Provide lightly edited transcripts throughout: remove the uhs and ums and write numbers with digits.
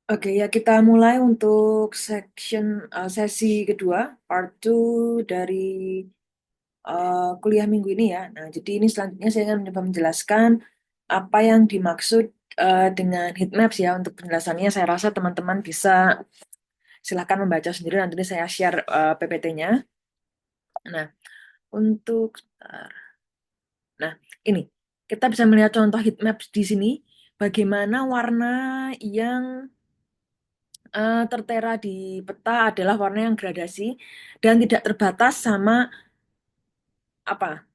Oke, ya kita mulai untuk sesi kedua, part 2 dari kuliah minggu ini ya. Nah, jadi ini selanjutnya saya akan mencoba menjelaskan apa yang dimaksud dengan heat maps ya. Untuk penjelasannya saya rasa teman-teman bisa silahkan membaca sendiri, nanti saya share PPT-nya. Nah, untuk nah, ini kita bisa melihat contoh heat maps di sini, bagaimana warna yang tertera di peta adalah warna yang gradasi dan tidak terbatas sama apa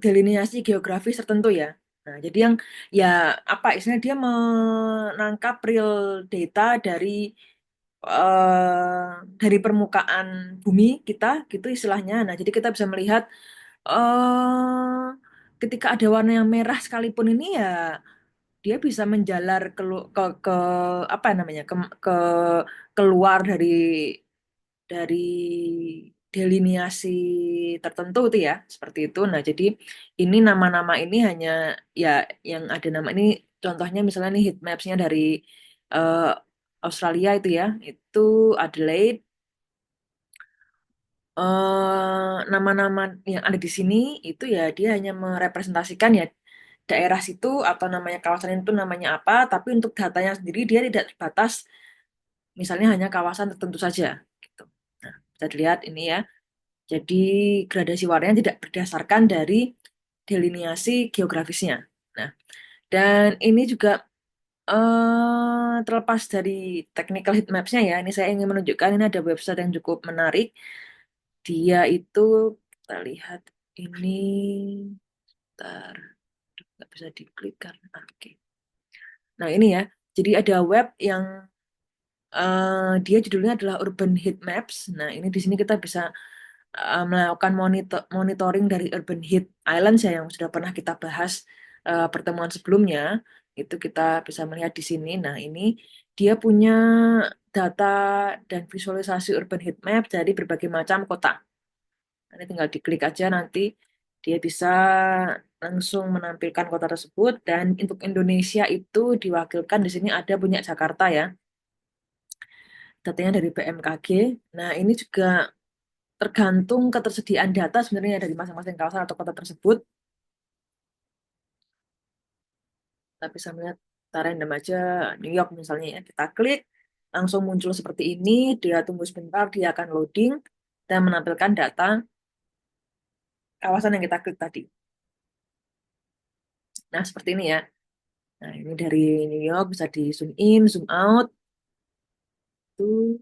delineasi geografis tertentu ya. Nah, jadi yang ya apa istilahnya dia menangkap real data dari permukaan bumi kita gitu istilahnya. Nah, jadi kita bisa melihat eh ketika ada warna yang merah sekalipun ini ya dia bisa menjalar ke apa namanya ke keluar dari delineasi tertentu itu ya seperti itu. Nah, jadi ini nama-nama ini hanya ya yang ada nama ini contohnya misalnya nih heat maps-nya dari eh, Australia itu ya, itu Adelaide. Nama-nama yang ada di sini itu ya dia hanya merepresentasikan ya daerah situ atau namanya kawasan itu namanya apa, tapi untuk datanya sendiri dia tidak terbatas, misalnya hanya kawasan tertentu saja gitu. Nah, bisa dilihat ini ya. Jadi gradasi warnanya tidak berdasarkan dari delineasi geografisnya. Nah, dan ini juga terlepas dari technical heat maps-nya ya, ini saya ingin menunjukkan ini ada website yang cukup menarik. Dia itu kita lihat ini, bentar, nggak bisa diklik karena oke. Nah ini ya, jadi ada web yang dia judulnya adalah Urban Heat Maps. Nah ini di sini kita bisa melakukan monitoring dari Urban Heat Islands ya yang sudah pernah kita bahas pertemuan sebelumnya. Itu kita bisa melihat di sini. Nah ini dia punya data dan visualisasi Urban Heat Map dari berbagai macam kota. Nanti tinggal diklik aja nanti dia bisa langsung menampilkan kota tersebut dan untuk Indonesia itu diwakilkan di sini ada punya Jakarta ya. Datanya dari BMKG. Nah, ini juga tergantung ketersediaan data sebenarnya dari masing-masing kawasan atau kota tersebut. Kita bisa melihat kita random aja New York misalnya ya. Kita klik langsung muncul seperti ini, dia tunggu sebentar, dia akan loading dan menampilkan data kawasan yang kita klik tadi. Nah, seperti ini ya. Nah, ini dari New York bisa di zoom in, zoom out. Tuh.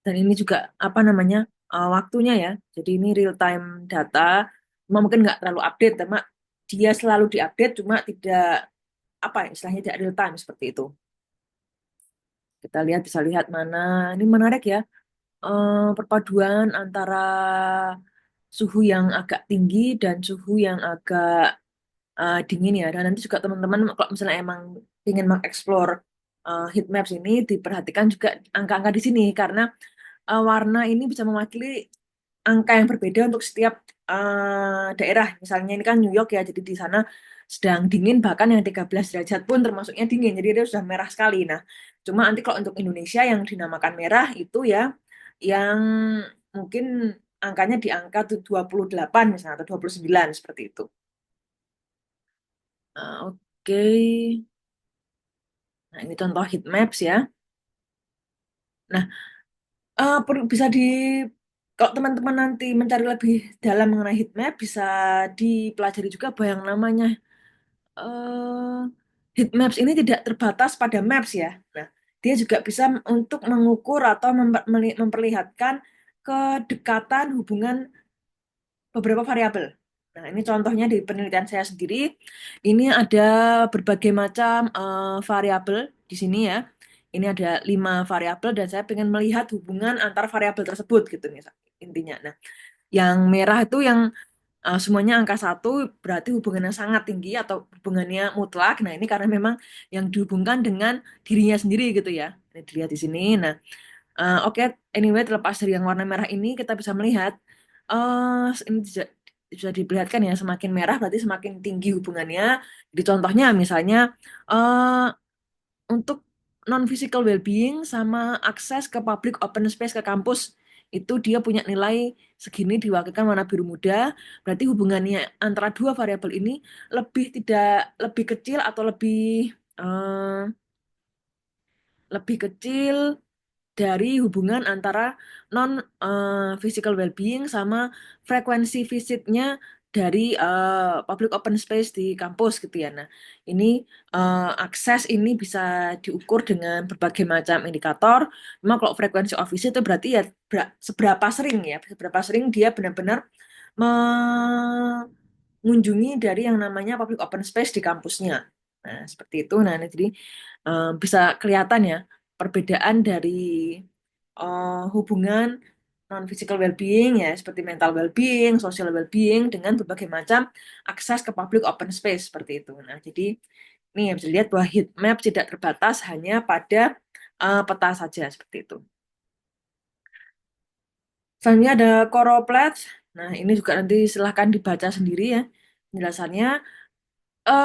Dan ini juga apa namanya waktunya ya. Jadi ini real time data. Cuma mungkin nggak terlalu update, cuma dia selalu diupdate, cuma tidak apa ya, istilahnya tidak real time seperti itu. Kita lihat bisa lihat mana ini menarik ya. Perpaduan antara suhu yang agak tinggi dan suhu yang agak dingin ya. Dan nanti juga teman-teman kalau misalnya emang ingin mengeksplor heat maps ini diperhatikan juga angka-angka di sini karena warna ini bisa mewakili angka yang berbeda untuk setiap daerah. Misalnya ini kan New York ya, jadi di sana sedang dingin bahkan yang 13 derajat pun termasuknya dingin. Jadi dia sudah merah sekali. Nah, cuma nanti kalau untuk Indonesia yang dinamakan merah itu ya yang mungkin angkanya di angka tuh 28 misalnya atau 29 seperti itu. Oke. Nah, ini contoh heat maps ya. Nah, bisa kalau teman-teman nanti mencari lebih dalam mengenai heat map, bisa dipelajari juga bahwa yang namanya eh, heat maps ini tidak terbatas pada maps ya. Nah, dia juga bisa untuk mengukur atau memperlihatkan kedekatan hubungan beberapa variabel. Nah, ini contohnya di penelitian saya sendiri. Ini ada berbagai macam variabel di sini ya. Ini ada 5 variabel dan saya ingin melihat hubungan antar variabel tersebut gitu nih intinya. Nah, yang merah itu yang semuanya angka satu berarti hubungannya sangat tinggi atau hubungannya mutlak. Nah, ini karena memang yang dihubungkan dengan dirinya sendiri gitu ya. Ini dilihat di sini. Nah, oke, anyway, terlepas dari yang warna merah ini, kita bisa melihat, ini bisa diperlihatkan ya, semakin merah berarti semakin tinggi hubungannya. Jadi contohnya misalnya, eh untuk non-physical well-being sama akses ke public open space ke kampus. Itu dia punya nilai segini diwakilkan warna biru muda. Berarti hubungannya antara dua variabel ini tidak lebih kecil atau lebih kecil dari hubungan antara non physical well-being sama frekuensi visitnya dari public open space di kampus gitu ya. Nah, ini akses ini bisa diukur dengan berbagai macam indikator. Memang kalau frekuensi of visit itu berarti ya seberapa sering dia benar-benar mengunjungi dari yang namanya public open space di kampusnya. Nah, seperti itu. Nah, ini jadi bisa kelihatan ya perbedaan dari hubungan non physical well-being ya seperti mental well-being, social well-being dengan berbagai macam akses ke public open space seperti itu. Nah, jadi ini ya bisa dilihat bahwa heat map tidak terbatas hanya pada peta saja seperti itu. Selanjutnya ada choropleth. Nah, ini juga nanti silahkan dibaca sendiri ya penjelasannya.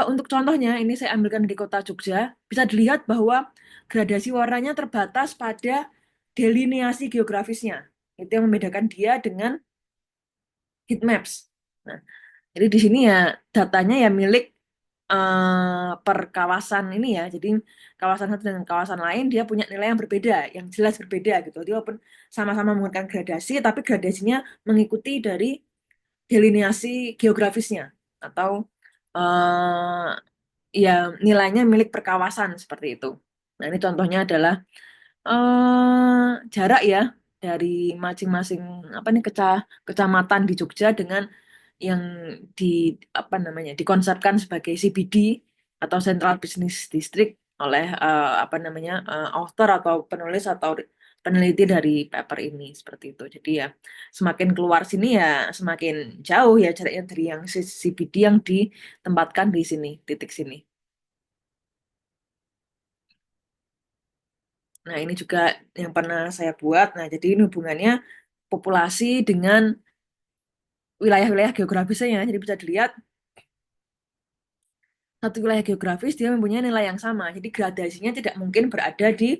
Untuk contohnya, ini saya ambilkan di kota Jogja, bisa dilihat bahwa gradasi warnanya terbatas pada delineasi geografisnya. Itu yang membedakan dia dengan heat maps. Nah, jadi di sini ya datanya ya milik per kawasan ini ya. Jadi kawasan satu dengan kawasan lain dia punya nilai yang berbeda, yang jelas berbeda gitu. Dia walaupun sama-sama menggunakan gradasi, tapi gradasinya mengikuti dari delineasi geografisnya atau eh, ya nilainya milik perkawasan seperti itu. Nah, ini contohnya adalah jarak ya dari masing-masing apa nih kecamatan di Jogja dengan yang di apa namanya dikonsepkan sebagai CBD atau Central Business District oleh apa namanya author atau penulis atau peneliti dari paper ini seperti itu. Jadi ya semakin keluar sini ya semakin jauh ya jaraknya dari yang CBD yang ditempatkan di sini titik sini. Nah, ini juga yang pernah saya buat. Nah, jadi ini hubungannya populasi dengan wilayah-wilayah geografisnya. Ya. Jadi bisa dilihat satu wilayah geografis dia mempunyai nilai yang sama. Jadi gradasinya tidak mungkin berada di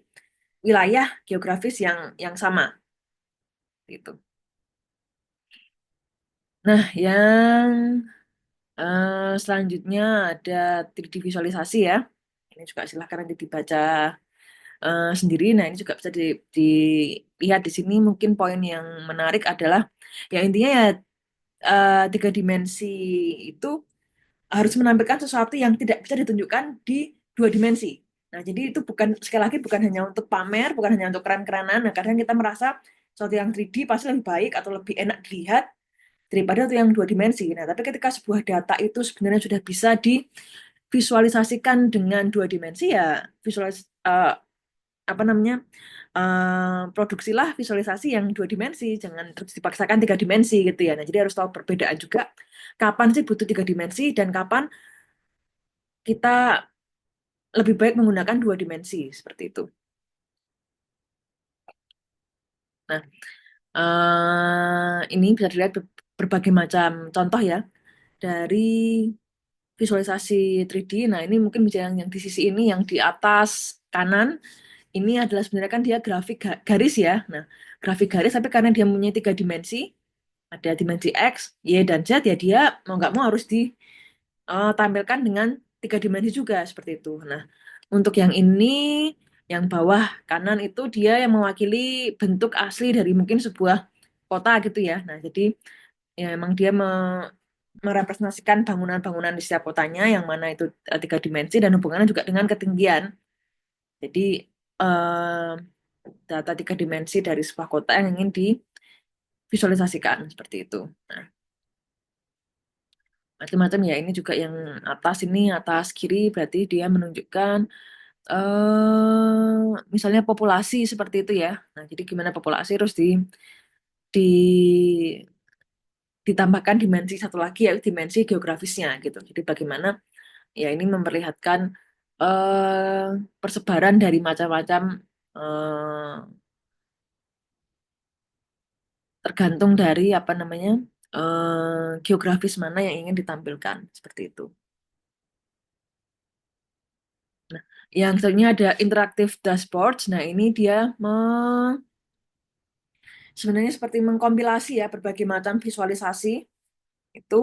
wilayah geografis yang sama. Gitu. Nah, yang selanjutnya ada 3D visualisasi ya. Ini juga silahkan nanti dibaca sendiri. Nah, ini juga bisa dilihat di sini. Mungkin poin yang menarik adalah ya intinya ya tiga dimensi itu harus menampilkan sesuatu yang tidak bisa ditunjukkan di dua dimensi. Nah, jadi itu bukan sekali lagi bukan hanya untuk pamer, bukan hanya untuk keren-kerenan. Nah, kadang kita merasa sesuatu yang 3D pasti lebih baik atau lebih enak dilihat daripada itu yang dua dimensi. Nah, tapi ketika sebuah data itu sebenarnya sudah bisa divisualisasikan dengan dua dimensi ya apa namanya produksilah visualisasi yang dua dimensi, jangan terus dipaksakan tiga dimensi gitu ya. Nah, jadi harus tahu perbedaan juga kapan sih butuh tiga dimensi dan kapan kita lebih baik menggunakan dua dimensi seperti itu. Nah, ini bisa dilihat berbagai macam contoh ya dari visualisasi 3D. Nah, ini mungkin bisa yang di sisi ini yang di atas kanan ini adalah sebenarnya kan dia grafik garis ya. Nah, grafik garis tapi karena dia mempunyai tiga dimensi, ada dimensi X, Y, dan Z ya dia mau nggak mau harus ditampilkan dengan tiga dimensi juga seperti itu. Nah, untuk yang ini, yang bawah kanan itu dia yang mewakili bentuk asli dari mungkin sebuah kota gitu ya. Nah, jadi ya emang dia merepresentasikan bangunan-bangunan di setiap kotanya yang mana itu tiga dimensi dan hubungannya juga dengan ketinggian. Jadi eh, data tiga dimensi dari sebuah kota yang ingin divisualisasikan seperti itu. Nah, macam-macam ya. Ini juga yang atas ini atas kiri berarti dia menunjukkan misalnya populasi seperti itu ya. Nah, jadi gimana populasi harus di ditambahkan dimensi satu lagi yaitu dimensi geografisnya gitu. Jadi bagaimana ya ini memperlihatkan persebaran dari macam-macam eh, tergantung dari apa namanya geografis mana yang ingin ditampilkan seperti itu. Nah, yang selanjutnya ada interactive dashboards. Nah, ini dia sebenarnya seperti mengkompilasi ya berbagai macam visualisasi itu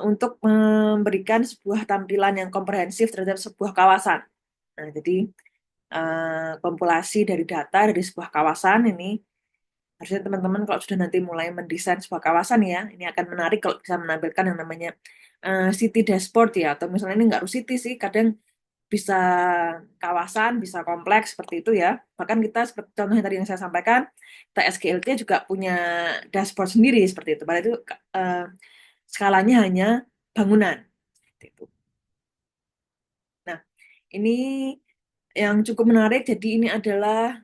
untuk memberikan sebuah tampilan yang komprehensif terhadap sebuah kawasan. Nah, jadi kompilasi dari data dari sebuah kawasan ini harusnya teman-teman kalau sudah nanti mulai mendesain sebuah kawasan ya, ini akan menarik kalau bisa menampilkan yang namanya city dashboard ya, atau misalnya ini nggak harus city sih, kadang bisa kawasan, bisa kompleks seperti itu ya. Bahkan kita seperti contohnya tadi yang saya sampaikan, kita SGLT juga punya dashboard sendiri seperti itu. Padahal itu eh, skalanya hanya bangunan. Seperti itu. Nah, ini yang cukup menarik. Jadi ini adalah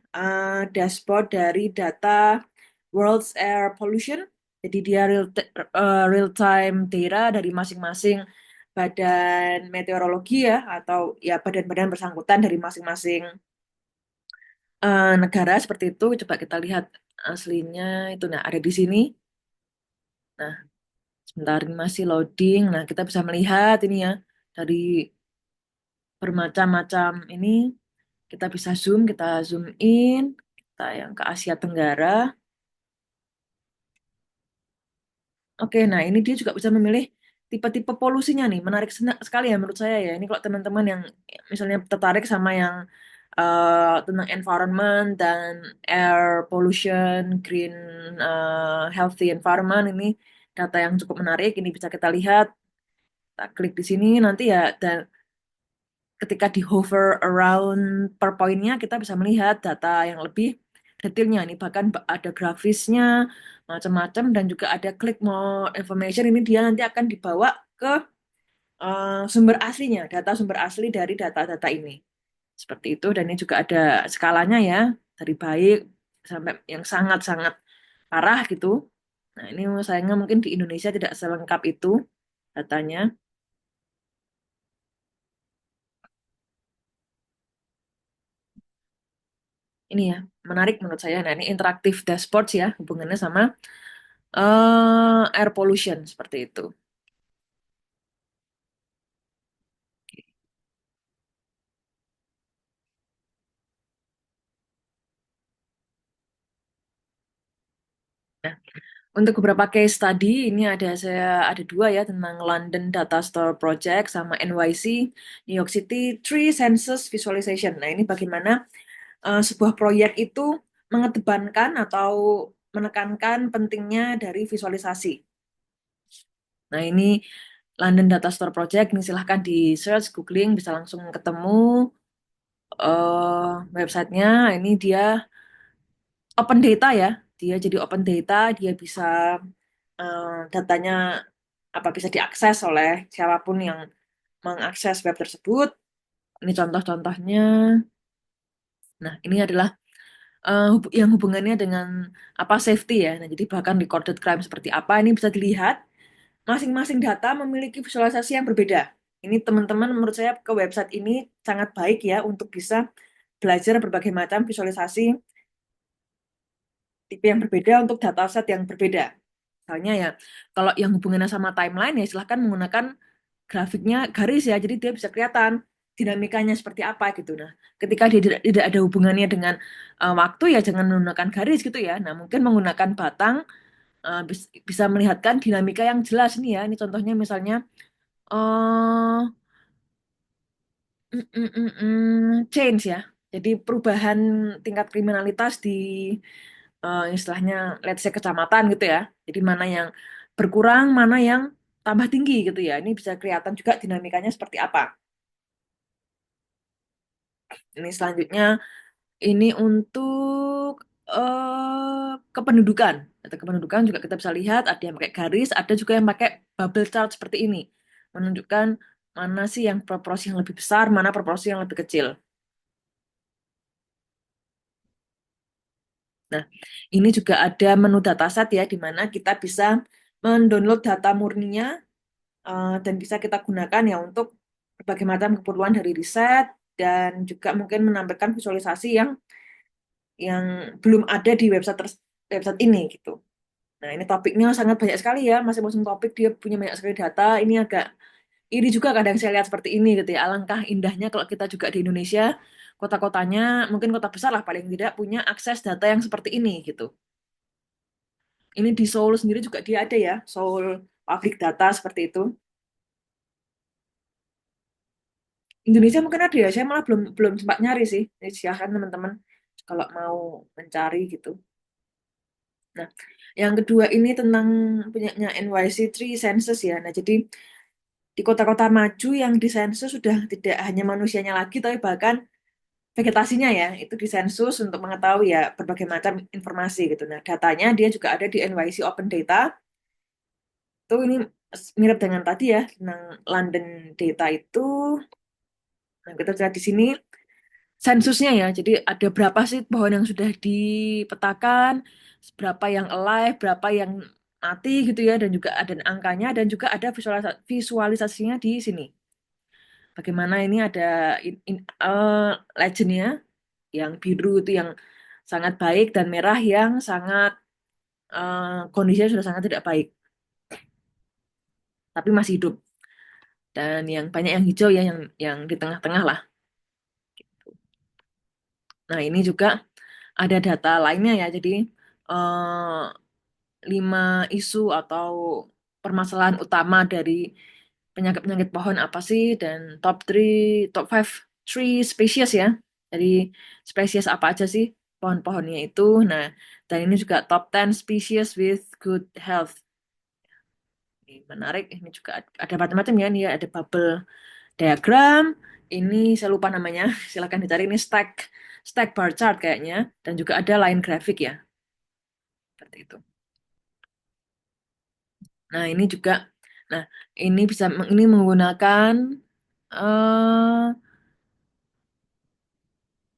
dashboard dari data World's Air Pollution. Jadi dia real time data dari masing-masing badan meteorologi ya, atau ya badan-badan bersangkutan dari masing-masing negara seperti itu. Coba kita lihat aslinya itu. Nah, ada di sini. Nah, sebentar ini masih loading. Nah, kita bisa melihat ini ya dari bermacam-macam ini. Kita bisa zoom in, kita yang ke Asia Tenggara. Oke, nah ini dia juga bisa memilih tipe-tipe polusinya nih. Menarik sekali ya menurut saya ya. Ini kalau teman-teman yang misalnya tertarik sama yang tentang environment dan air pollution, green healthy environment, ini data yang cukup menarik. Ini bisa kita lihat. Kita klik di sini nanti ya, dan ketika di hover around per poinnya kita bisa melihat data yang lebih detailnya ini, bahkan ada grafisnya macam-macam dan juga ada click more information. Ini dia nanti akan dibawa ke sumber aslinya, data sumber asli dari data-data ini seperti itu. Dan ini juga ada skalanya ya, dari baik sampai yang sangat-sangat parah gitu. Nah, ini sayangnya mungkin di Indonesia tidak selengkap itu datanya. Ini ya, menarik menurut saya. Nah, ini interaktif dashboards ya, hubungannya sama air pollution seperti itu. Nah, untuk beberapa case study ini ada dua ya, tentang London Data Store Project sama NYC New York City Tree Census Visualization. Nah, ini bagaimana sebuah proyek itu mengedepankan atau menekankan pentingnya dari visualisasi. Nah, ini London Data Store Project, ini silahkan di search, googling, bisa langsung ketemu websitenya. Ini dia open data ya, dia jadi open data, dia bisa datanya apa bisa diakses oleh siapapun yang mengakses web tersebut. Ini contoh-contohnya. Nah, ini adalah yang hubungannya dengan apa safety ya. Nah, jadi bahkan recorded crime seperti apa ini bisa dilihat. Masing-masing data memiliki visualisasi yang berbeda. Ini teman-teman menurut saya ke website ini sangat baik ya untuk bisa belajar berbagai macam visualisasi tipe yang berbeda untuk dataset yang berbeda. Misalnya ya, kalau yang hubungannya sama timeline ya silahkan menggunakan grafiknya garis ya, jadi dia bisa kelihatan dinamikanya seperti apa gitu. Nah, ketika dia tidak ada hubungannya dengan waktu ya jangan menggunakan garis gitu ya. Nah, mungkin menggunakan batang bisa melihatkan dinamika yang jelas nih ya. Ini contohnya misalnya eh change ya. Jadi perubahan tingkat kriminalitas di istilahnya let's say kecamatan gitu ya. Jadi mana yang berkurang, mana yang tambah tinggi gitu ya. Ini bisa kelihatan juga dinamikanya seperti apa. Ini selanjutnya ini untuk kependudukan. Atau kependudukan juga kita bisa lihat ada yang pakai garis, ada juga yang pakai bubble chart seperti ini. Menunjukkan mana sih yang proporsi yang lebih besar, mana proporsi yang lebih kecil. Nah, ini juga ada menu dataset ya, di mana kita bisa mendownload data murninya dan bisa kita gunakan ya untuk berbagai macam keperluan dari riset dan juga mungkin menampilkan visualisasi yang belum ada di website ini gitu. Nah, ini topiknya sangat banyak sekali ya, masing-masing topik dia punya banyak sekali data. Ini agak ini juga kadang saya lihat seperti ini gitu ya. Alangkah indahnya kalau kita juga di Indonesia, kota-kotanya, mungkin kota besar lah paling tidak punya akses data yang seperti ini gitu. Ini di Seoul sendiri juga dia ada ya, Seoul Public Data seperti itu. Indonesia mungkin ada ya, saya malah belum belum sempat nyari sih. Jadi silahkan teman-teman kalau mau mencari gitu. Nah, yang kedua ini tentang punyanya NYC 3 Census ya. Nah, jadi di kota-kota maju yang disensus sudah tidak hanya manusianya lagi, tapi bahkan vegetasinya ya, itu disensus untuk mengetahui ya berbagai macam informasi gitu. Nah, datanya dia juga ada di NYC Open Data. Tuh ini mirip dengan tadi ya, tentang London Data itu. Nah, kita lihat di sini sensusnya ya. Jadi ada berapa sih pohon yang sudah dipetakan, berapa yang alive, berapa yang mati gitu ya, dan juga ada angkanya dan juga ada visualisasinya di sini. Bagaimana ini ada legendnya yang biru itu yang sangat baik dan merah yang sangat kondisinya sudah sangat tidak baik, tapi masih hidup. Dan yang banyak yang hijau ya, yang di tengah-tengah lah. Nah, ini juga ada data lainnya ya. Jadi eh, 5 isu atau permasalahan utama dari penyakit-penyakit pohon apa sih dan top 5 tree species ya. Jadi spesies apa aja sih pohon-pohonnya itu. Nah, dan ini juga top 10 species with good health. Ini menarik, ini juga ada macam-macam ya. Ini ada bubble diagram. Ini saya lupa namanya. Silakan dicari ini stack stack bar chart kayaknya dan juga ada line grafik ya. Seperti itu. Nah, ini juga, nah ini bisa ini menggunakan eh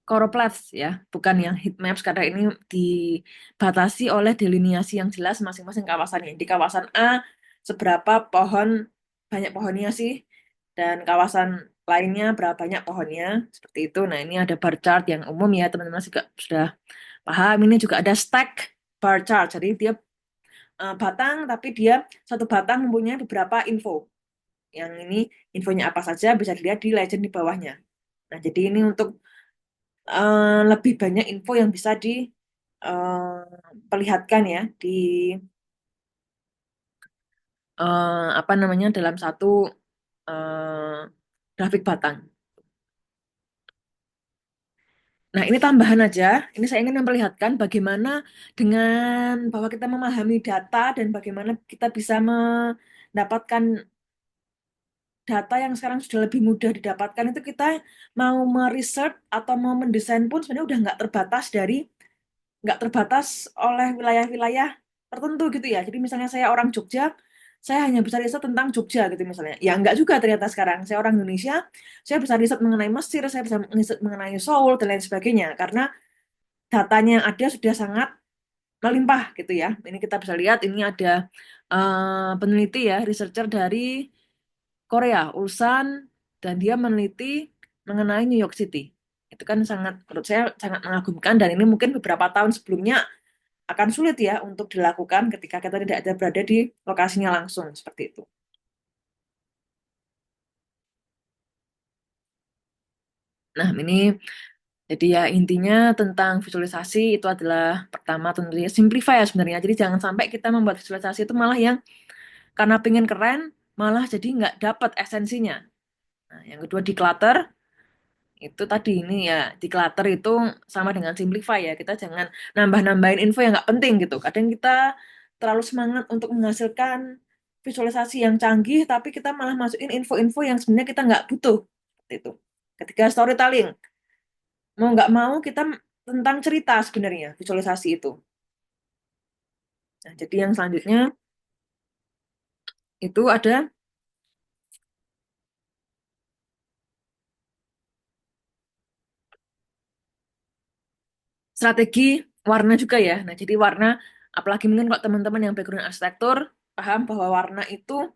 choropleths ya, bukan yang heat maps karena ini dibatasi oleh delineasi yang jelas masing-masing kawasannya. Di kawasan A seberapa pohon banyak pohonnya sih, dan kawasan lainnya berapa banyak pohonnya seperti itu. Nah, ini ada bar chart yang umum ya teman-teman juga sudah paham. Ini juga ada stack bar chart, jadi dia batang tapi dia satu batang mempunyai beberapa info. Yang ini infonya apa saja bisa dilihat di legend di bawahnya. Nah, jadi ini untuk lebih banyak info yang bisa diperlihatkan ya di apa namanya dalam satu eh, grafik batang. Nah, ini tambahan aja. Ini saya ingin memperlihatkan bagaimana dengan bahwa kita memahami data dan bagaimana kita bisa mendapatkan data yang sekarang sudah lebih mudah didapatkan itu kita mau meresearch atau mau mendesain pun sebenarnya udah nggak terbatas oleh wilayah-wilayah tertentu gitu ya. Jadi misalnya saya orang Jogja, saya hanya bisa riset tentang Jogja gitu misalnya. Ya nggak juga ternyata sekarang. Saya orang Indonesia, saya bisa riset mengenai Mesir, saya bisa riset mengenai Seoul dan lain sebagainya. Karena datanya yang ada sudah sangat melimpah gitu ya. Ini kita bisa lihat ini ada peneliti ya, researcher dari Korea, Ulsan, dan dia meneliti mengenai New York City. Itu kan sangat, menurut saya sangat mengagumkan dan ini mungkin beberapa tahun sebelumnya akan sulit ya untuk dilakukan ketika kita tidak ada berada di lokasinya langsung seperti itu. Nah, ini jadi ya intinya tentang visualisasi itu adalah pertama tentunya simplify ya sebenarnya. Jadi jangan sampai kita membuat visualisasi itu malah yang karena pengen keren malah jadi nggak dapat esensinya. Nah, yang kedua declutter. Itu tadi ini ya, declutter itu sama dengan simplify ya. Kita jangan nambah-nambahin info yang nggak penting gitu. Kadang kita terlalu semangat untuk menghasilkan visualisasi yang canggih, tapi kita malah masukin info-info yang sebenarnya kita nggak butuh. Seperti itu. Ketika storytelling, mau nggak mau kita tentang cerita sebenarnya, visualisasi itu. Nah, jadi yang selanjutnya itu ada strategi warna juga ya. Nah, jadi warna, apalagi mungkin kalau teman-teman yang background arsitektur, paham bahwa warna itu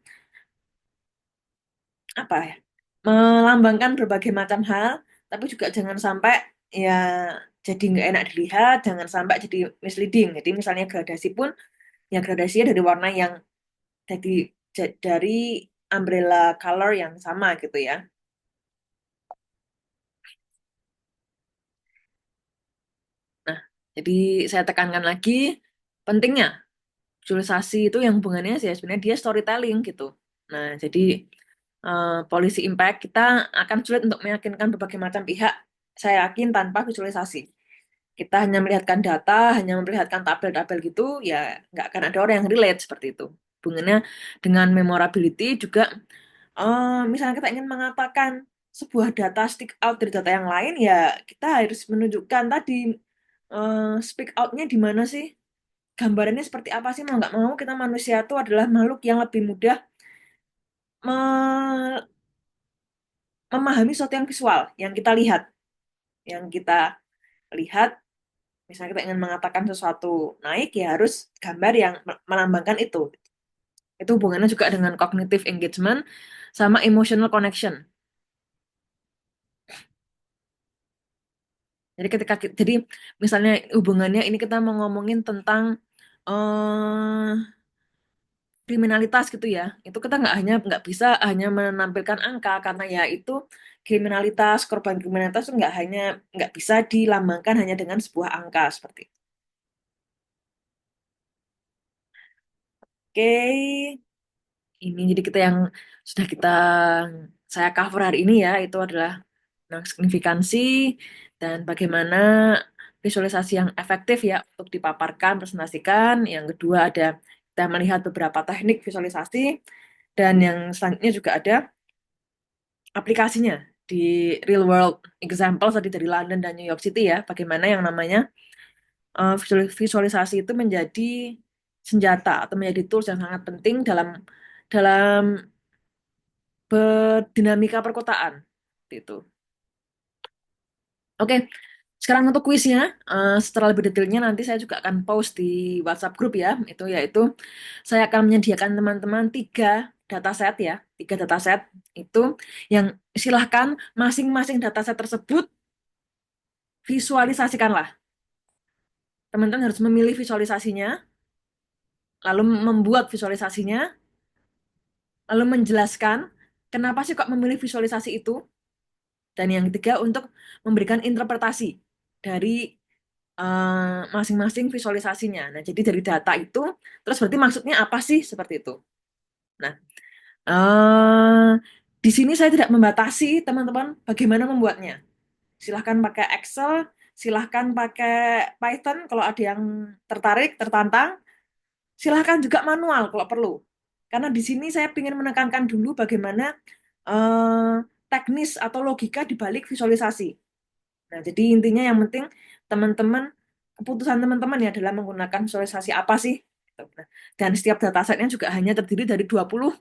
apa ya melambangkan berbagai macam hal, tapi juga jangan sampai ya jadi nggak enak dilihat, jangan sampai jadi misleading. Jadi misalnya gradasi pun ya gradasinya dari warna yang dari dari umbrella color yang sama gitu ya. Nah, jadi saya tekankan lagi pentingnya visualisasi itu yang hubungannya sih ya sebenarnya dia storytelling gitu. Nah, jadi policy impact kita akan sulit untuk meyakinkan berbagai macam pihak. Saya yakin tanpa visualisasi. Kita hanya melihatkan data, hanya memperlihatkan tabel-tabel gitu, ya nggak akan ada orang yang relate seperti itu. Hubungannya dengan memorability juga, misalnya kita ingin mengatakan sebuah data stick out dari data yang lain, ya kita harus menunjukkan tadi speak out-nya di mana sih? Gambarannya seperti apa sih? Mau nggak mau kita manusia itu adalah makhluk yang lebih mudah me- memahami sesuatu yang visual, yang kita lihat. Yang kita lihat, misalnya kita ingin mengatakan sesuatu naik, ya harus gambar yang melambangkan itu. Itu hubungannya juga dengan cognitive engagement sama emotional connection. Jadi misalnya hubungannya ini kita mau ngomongin tentang kriminalitas gitu ya. Itu kita nggak bisa hanya menampilkan angka karena ya itu kriminalitas, korban kriminalitas itu nggak bisa dilambangkan hanya dengan sebuah angka seperti itu. Oke, ini jadi kita yang sudah saya cover hari ini ya, itu adalah tentang signifikansi dan bagaimana visualisasi yang efektif ya untuk dipaparkan, presentasikan. Yang kedua ada kita melihat beberapa teknik visualisasi dan yang selanjutnya juga ada aplikasinya di real world example tadi dari London dan New York City ya, bagaimana yang namanya visualisasi itu menjadi senjata atau menjadi tools yang sangat penting dalam dalam berdinamika perkotaan itu. Oke, sekarang untuk kuisnya, setelah lebih detailnya nanti saya juga akan post di WhatsApp grup ya, itu yaitu saya akan menyediakan teman-teman dataset ya, tiga dataset itu yang silahkan masing-masing dataset tersebut visualisasikanlah. Teman-teman harus memilih visualisasinya, lalu membuat visualisasinya, lalu menjelaskan kenapa sih kok memilih visualisasi itu, dan yang ketiga untuk memberikan interpretasi dari masing-masing visualisasinya. Nah, jadi dari data itu, terus berarti maksudnya apa sih seperti itu. Nah, eh, di sini saya tidak membatasi teman-teman bagaimana membuatnya. Silahkan pakai Excel, silahkan pakai Python kalau ada yang tertarik, tertantang. Silahkan juga manual kalau perlu. Karena di sini saya ingin menekankan dulu bagaimana eh, teknis atau logika di balik visualisasi. Nah, jadi intinya yang penting teman-teman, keputusan teman-teman ya dalam menggunakan visualisasi apa sih. Gitu. Nah, dan setiap datasetnya juga hanya terdiri dari 20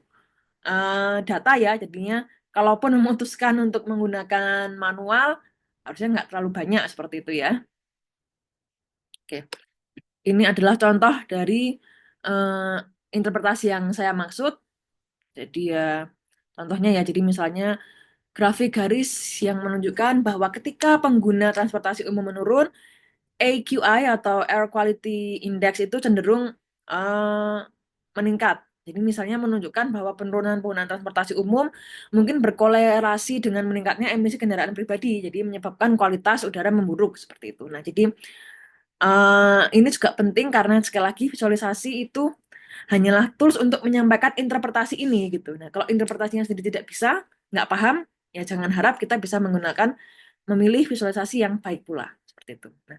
data ya. Jadinya kalaupun memutuskan untuk menggunakan manual, harusnya nggak terlalu banyak seperti itu ya. Oke, ini adalah contoh dari eh, interpretasi yang saya maksud. Jadi ya contohnya ya, jadi misalnya grafik garis yang menunjukkan bahwa ketika pengguna transportasi umum menurun, AQI atau Air Quality Index itu cenderung eh, meningkat. Jadi misalnya menunjukkan bahwa penurunan penggunaan transportasi umum mungkin berkolerasi dengan meningkatnya emisi kendaraan pribadi, jadi menyebabkan kualitas udara memburuk seperti itu. Nah, jadi ini juga penting karena sekali lagi visualisasi itu hanyalah tools untuk menyampaikan interpretasi ini gitu. Nah, kalau interpretasinya sendiri tidak bisa, nggak paham, ya jangan harap kita bisa menggunakan memilih visualisasi yang baik pula seperti itu. Nah,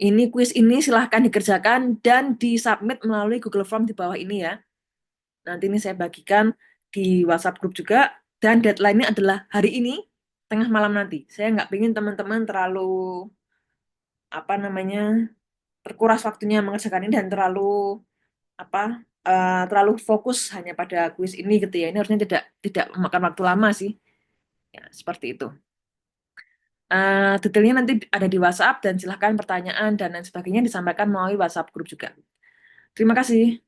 ini kuis ini silahkan dikerjakan dan disubmit melalui Google Form di bawah ini ya. Nanti ini saya bagikan di WhatsApp grup juga dan deadline-nya adalah hari ini tengah malam nanti. Saya nggak ingin teman-teman terlalu apa namanya terkuras waktunya mengerjakan ini dan apa terlalu fokus hanya pada kuis ini gitu ya. Ini harusnya tidak tidak memakan waktu lama sih. Ya, seperti itu. Detailnya nanti ada di WhatsApp dan silahkan pertanyaan dan lain sebagainya disampaikan melalui WhatsApp grup juga. Terima kasih.